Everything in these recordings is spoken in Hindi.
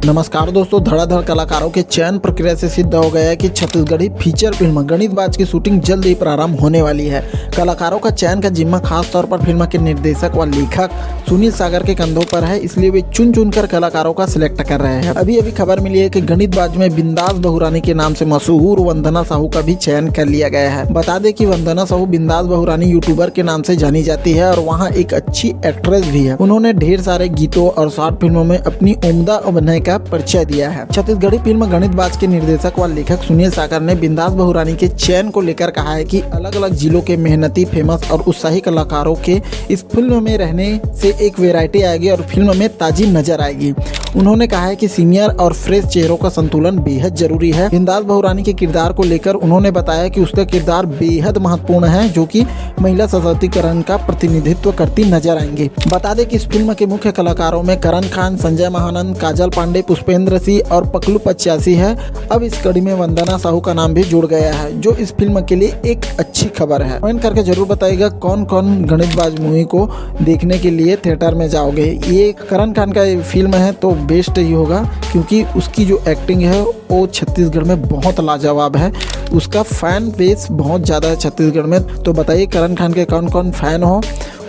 नमस्कार दोस्तों, धड़ाधड़ कलाकारों के चयन प्रक्रिया से सिद्ध हो गया है कि छत्तीसगढ़ी फीचर फिल्म गणितबाज की शूटिंग जल्द ही प्रारंभ होने वाली है। कलाकारों का चयन का जिम्मा खास तौर पर फिल्म के निर्देशक व लेखक सुनील सागर के कंधों पर है, इसलिए वे चुन चुनकर कलाकारों का सिलेक्ट कर रहे हैं। अभी अभी खबर मिली है कि गणितबाज में बिंदास बहुरानी के नाम से मशहूर वंदना साहू का भी चयन कर लिया गया है। बता दें कि वंदना साहू बिंदास बहुरानी यूट्यूबर के नाम से जानी जाती है और वहाँ एक अच्छी एक्ट्रेस भी है। उन्होंने ढेर सारे गीतों और शॉर्ट फिल्मों में अपनी उम्दा अभिनय का परिचय दिया है। छत्तीसगढ़ी फिल्म गणितबाज के निर्देशक व लेखक सुनील सागर ने बिंदास बहुरानी के चयन को लेकर कहा है कि अलग अलग जिलों के मेहनती, फेमस और उत्साही कलाकारों के इस फिल्म में रहने से एक वैरायटी आएगी और फिल्म में ताजी नजर आएगी। उन्होंने कहा है कि सीनियर और फ्रेश चेहरों का संतुलन बेहद जरूरी है। बिंदास बहुरानी के किरदार को लेकर उन्होंने बताया कि उसका किरदार बेहद महत्वपूर्ण है, जो कि महिला सशक्तिकरण का प्रतिनिधित्व करती नजर आएंगे। बता दें कि इस फिल्म के मुख्य कलाकारों में करण खान, संजय महानंद, काजल पांडे, पुष्पेंद्र सिंह और पकलू 85 है। अब इस कड़ी में वंदना साहू का नाम भी जुड़ गया है, जो इस फिल्म के लिए एक अच्छी खबर है। कमेंट करके जरूर बताइएगा कौन कौन गणितबाज मूवी को देखने के लिए थिएटर में जाओगे। ये करण खान का फिल्म है तो बेस्ट ही होगा, क्योंकि उसकी जो एक्टिंग है वो छत्तीसगढ़ में बहुत लाजवाब है। उसका फैन बेस बहुत ज़्यादा है छत्तीसगढ़ में। तो बताइए करण खान के कौन कौन फैन हो,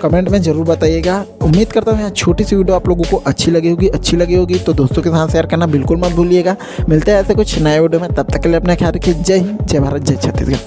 कमेंट में जरूर बताइएगा। उम्मीद करता हूँ यहाँ छोटी सी वीडियो आप लोगों को अच्छी लगी होगी तो दोस्तों के साथ शेयर करना बिल्कुल मत भूलिएगा। मिलते हैं ऐसे कुछ नए वीडियो में, तब तक के लिए अपना ख्याल रखिए। जय हिंद, जय भारत, जय छत्तीसगढ़।